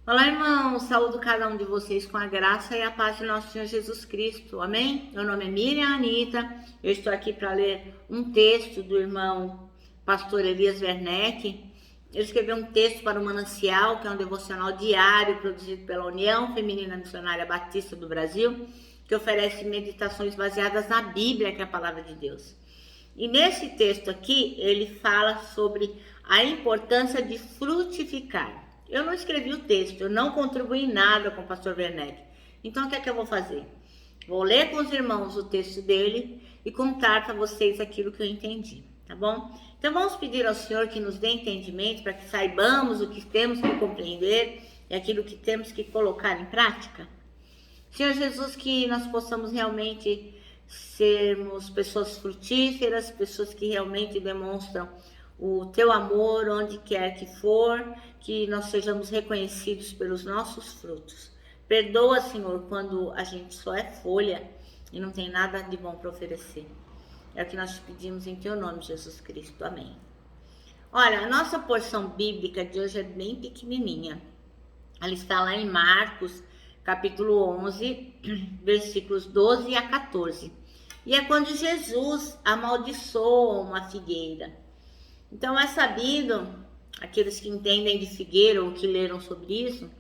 Olá, irmãos, saúdo cada um de vocês com a graça e a paz de nosso Senhor Jesus Cristo, amém? Meu nome é Miriam Anita, eu estou aqui para ler um texto do irmão pastor Elias Werneck. Ele escreveu um texto para o Manancial, que é um devocional diário produzido pela União Feminina Missionária Batista do Brasil, que oferece meditações baseadas na Bíblia, que é a palavra de Deus. E nesse texto aqui, ele fala sobre a importância de frutificar. Eu não escrevi o texto, eu não contribuí nada com o pastor Werneck. Então, o que é que eu vou fazer? Vou ler com os irmãos o texto dele e contar para vocês aquilo que eu entendi, tá bom? Então, vamos pedir ao Senhor que nos dê entendimento para que saibamos o que temos que compreender e aquilo que temos que colocar em prática. Senhor Jesus, que nós possamos realmente sermos pessoas frutíferas, pessoas que realmente demonstram o teu amor onde quer que for, que nós sejamos reconhecidos pelos nossos frutos. Perdoa, Senhor, quando a gente só é folha e não tem nada de bom para oferecer. É o que nós te pedimos em teu nome, Jesus Cristo. Amém. Olha, a nossa porção bíblica de hoje é bem pequenininha. Ela está lá em Marcos, capítulo 11, versículos 12 a 14. E é quando Jesus amaldiçoa uma figueira. Então é sabido, aqueles que entendem de figueira ou que leram sobre isso,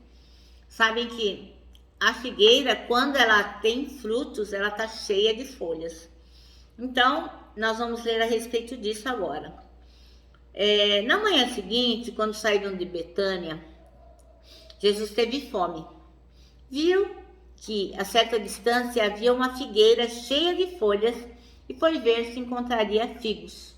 sabem que a figueira, quando ela tem frutos, ela está cheia de folhas. Então, nós vamos ler a respeito disso agora. Na manhã seguinte, quando saíram de Betânia, Jesus teve fome. Viu que a certa distância havia uma figueira cheia de folhas e foi ver se encontraria figos.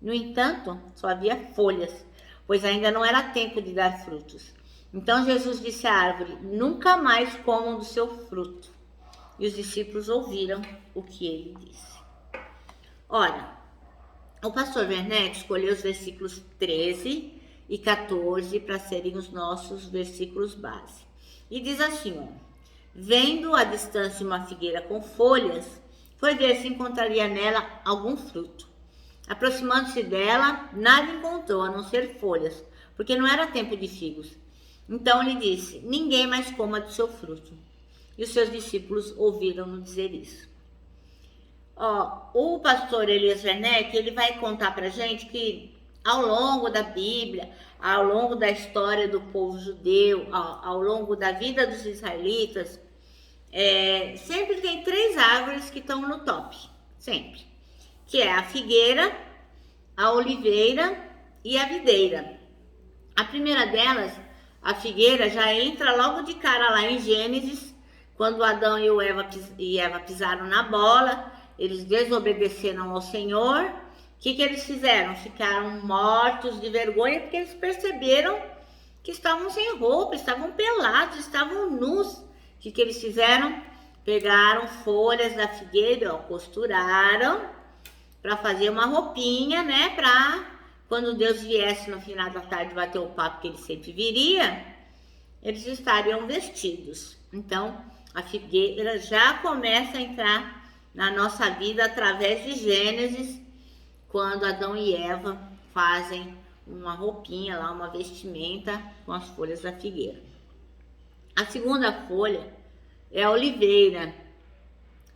No entanto, só havia folhas, pois ainda não era tempo de dar frutos. Então Jesus disse à árvore: nunca mais comam do seu fruto. E os discípulos ouviram o que ele disse. Olha, o pastor Werneck escolheu os versículos 13 e 14 para serem os nossos versículos base. E diz assim, ó: vendo à distância uma figueira com folhas, foi ver se encontraria nela algum fruto. Aproximando-se dela, nada encontrou a não ser folhas, porque não era tempo de figos. Então lhe disse: ninguém mais coma do seu fruto. E os seus discípulos ouviram-no dizer isso. O pastor Elias Werneck, ele vai contar pra gente que ao longo da Bíblia, ao longo da história do povo judeu, ao longo da vida dos israelitas, sempre tem 3 árvores que estão no top, sempre. Que é a figueira, a oliveira e a videira. A primeira delas, a figueira, já entra logo de cara lá em Gênesis, quando Adão e Eva pisaram na bola, eles desobedeceram ao Senhor. O que eles fizeram? Ficaram mortos de vergonha, porque eles perceberam que estavam sem roupa, estavam pelados, estavam nus. O que eles fizeram? Pegaram folhas da figueira, costuraram para fazer uma roupinha, né? Para quando Deus viesse no final da tarde bater o papo que ele sempre viria, eles estariam vestidos. Então, a figueira já começa a entrar na nossa vida através de Gênesis, quando Adão e Eva fazem uma roupinha lá, uma vestimenta com as folhas da figueira. A segunda folha é a oliveira.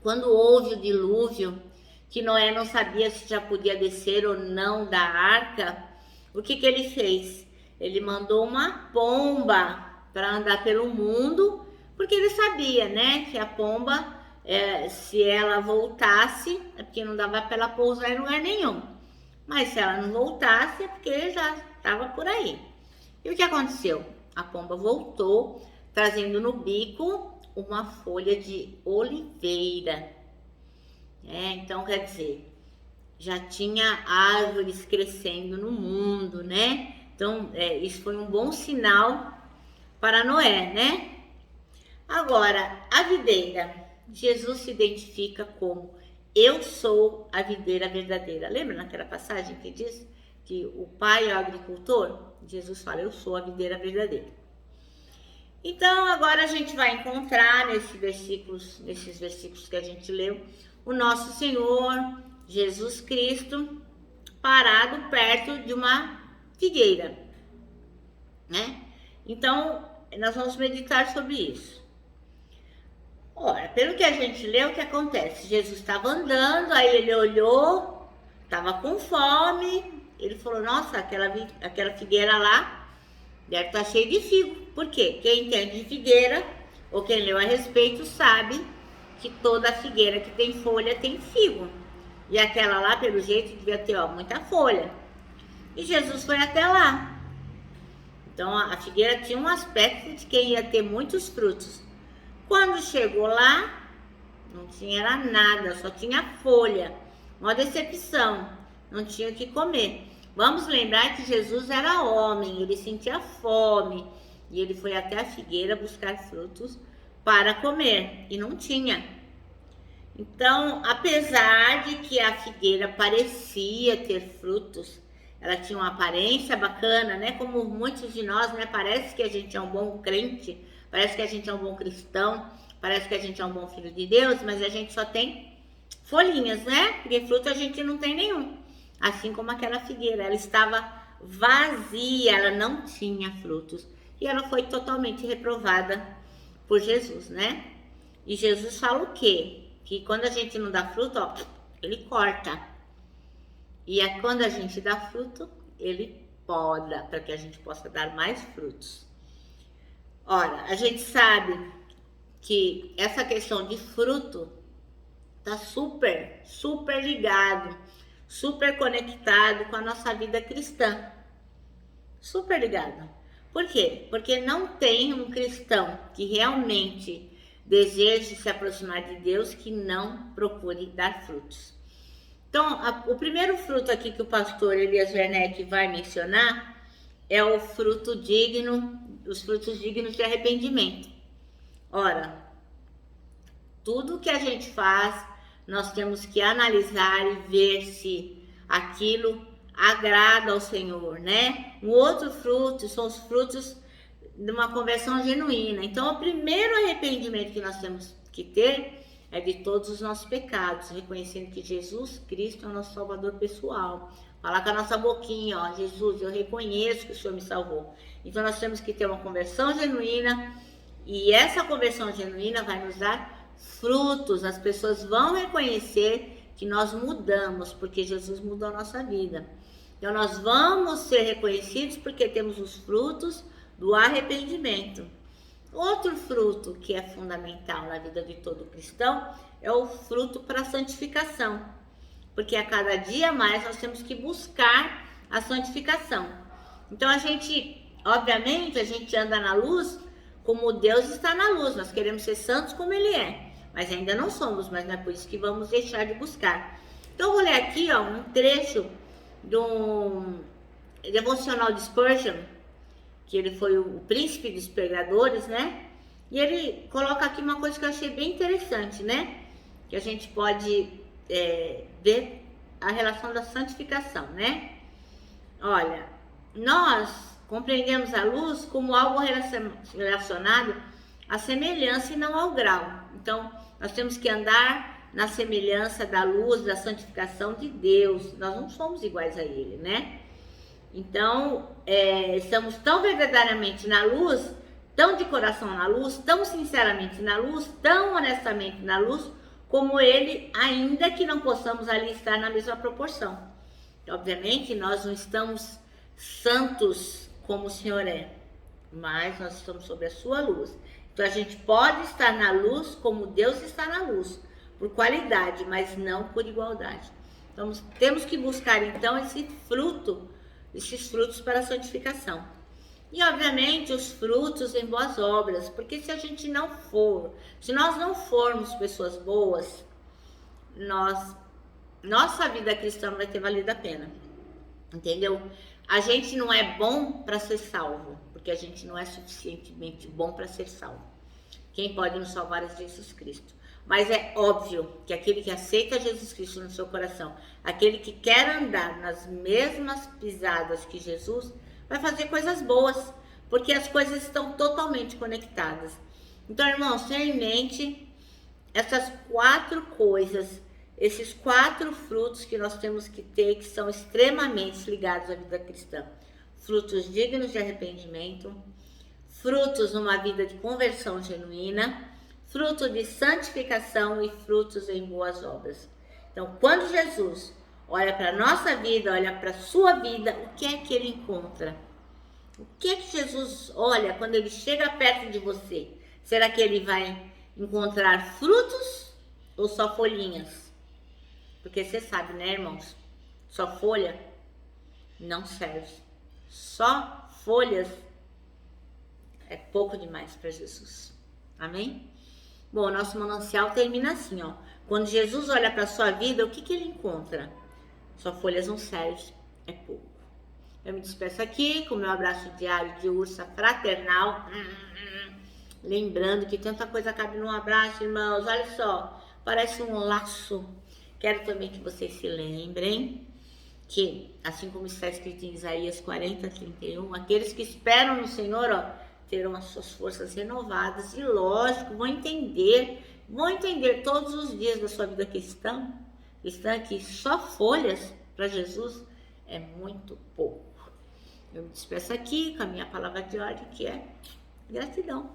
Quando houve o dilúvio, que Noé não sabia se já podia descer ou não da arca, o que ele fez? Ele mandou uma pomba para andar pelo mundo, porque ele sabia, né, que a pomba, se ela voltasse, é porque não dava para ela pousar em lugar nenhum. Mas se ela não voltasse, é porque já estava por aí. E o que aconteceu? A pomba voltou, trazendo no bico uma folha de oliveira. Então, quer dizer, já tinha árvores crescendo no mundo, né? Então, isso foi um bom sinal para Noé, né? Agora, a videira. Jesus se identifica como: eu sou a videira verdadeira. Lembra naquela passagem que diz que o pai é o agricultor? Jesus fala: eu sou a videira verdadeira. Então, agora a gente vai encontrar nesses versículos que a gente leu, o nosso Senhor Jesus Cristo parado perto de uma figueira, né? Então, nós vamos meditar sobre isso. Ora, pelo que a gente lê, o que acontece? Jesus estava andando, aí ele olhou, estava com fome, ele falou, nossa, aquela figueira lá deve estar cheia de figo. Por quê? Quem entende de figueira, ou quem leu a respeito, sabe que toda figueira que tem folha tem figo. E aquela lá, pelo jeito, devia ter muita folha. E Jesus foi até lá. Então, a figueira tinha um aspecto de quem ia ter muitos frutos. Quando chegou lá, não tinha nada, só tinha folha. Uma decepção, não tinha o que comer. Vamos lembrar que Jesus era homem, ele sentia fome. E ele foi até a figueira buscar frutos para comer, e não tinha. Então, apesar de que a figueira parecia ter frutos, ela tinha uma aparência bacana, né? Como muitos de nós, né? Parece que a gente é um bom crente, parece que a gente é um bom cristão, parece que a gente é um bom filho de Deus, mas a gente só tem folhinhas, né? Porque fruto a gente não tem nenhum. Assim como aquela figueira, ela estava vazia, ela não tinha frutos. E ela foi totalmente reprovada por Jesus, né? E Jesus fala o quê? Que quando a gente não dá fruto, ele corta. E é quando a gente dá fruto, ele poda, para que a gente possa dar mais frutos. Ora, a gente sabe que essa questão de fruto está super ligado, super conectado com a nossa vida cristã. Super ligado. Por quê? Porque não tem um cristão que realmente deseje se aproximar de Deus que não procure dar frutos. Então, o primeiro fruto aqui que o pastor Elias Werneck vai mencionar é o fruto digno, os frutos dignos de arrependimento. Ora, tudo que a gente faz, nós temos que analisar e ver se aquilo agrada ao Senhor, né? Um outro fruto são os frutos de uma conversão genuína. Então, o primeiro arrependimento que nós temos que ter é de todos os nossos pecados, reconhecendo que Jesus Cristo é o nosso Salvador pessoal. Falar com a nossa boquinha, Jesus, eu reconheço que o Senhor me salvou. Então, nós temos que ter uma conversão genuína, e essa conversão genuína vai nos dar frutos. As pessoas vão reconhecer que nós mudamos, porque Jesus mudou a nossa vida. Então, nós vamos ser reconhecidos porque temos os frutos do arrependimento. Outro fruto que é fundamental na vida de todo cristão é o fruto para a santificação, porque a cada dia mais nós temos que buscar a santificação. Então, obviamente, a gente anda na luz como Deus está na luz, nós queremos ser santos como Ele é, mas ainda não somos, mas não é por isso que vamos deixar de buscar. Então, eu vou ler aqui um trecho do devocional de Spurgeon, que ele foi o príncipe dos pregadores, né? E ele coloca aqui uma coisa que eu achei bem interessante, né? Que a gente pode ver a relação da santificação, né? Olha, nós compreendemos a luz como algo relacionado à semelhança e não ao grau. Então, nós temos que andar na semelhança da luz, da santificação de Deus. Nós não somos iguais a Ele, né? Então, estamos tão verdadeiramente na luz, tão de coração na luz, tão sinceramente na luz, tão honestamente na luz, como Ele, ainda que não possamos ali estar na mesma proporção. Obviamente, nós não estamos santos como o Senhor é, mas nós estamos sob a sua luz. Então, a gente pode estar na luz como Deus está na luz, por qualidade, mas não por igualdade. Então, temos que buscar, então, esses frutos para a santificação. E, obviamente, os frutos em boas obras, porque se nós não formos pessoas boas, nossa vida cristã não vai ter valido a pena, entendeu? A gente não é bom para ser salvo, porque a gente não é suficientemente bom para ser salvo. Quem pode nos salvar é Jesus Cristo. Mas é óbvio que aquele que aceita Jesus Cristo no seu coração, aquele que quer andar nas mesmas pisadas que Jesus, vai fazer coisas boas, porque as coisas estão totalmente conectadas. Então, irmãos, tenha em mente essas 4 coisas, esses 4 frutos que nós temos que ter, que são extremamente ligados à vida cristã. Frutos dignos de arrependimento, frutos numa vida de conversão genuína, fruto de santificação e frutos em boas obras. Então, quando Jesus olha para a nossa vida, olha para a sua vida, o que é que ele encontra? O que é que Jesus olha quando ele chega perto de você? Será que ele vai encontrar frutos ou só folhinhas? Porque você sabe, né, irmãos? Só folha não serve. Só folhas é pouco demais para Jesus. Amém? Bom, nosso manancial termina assim, ó. Quando Jesus olha para a sua vida, o que que ele encontra? Só folhas não serve, é pouco. Eu me despeço aqui com o meu abraço diário de ursa fraternal. Lembrando que tanta coisa cabe num abraço, irmãos. Olha só, parece um laço. Quero também que vocês se lembrem que, assim como está escrito em Isaías 40:31, aqueles que esperam no Senhor, ó, terão as suas forças renovadas e, lógico, vão entender todos os dias da sua vida cristã que só folhas para Jesus é muito pouco. Eu me despeço aqui com a minha palavra de ordem, que é gratidão.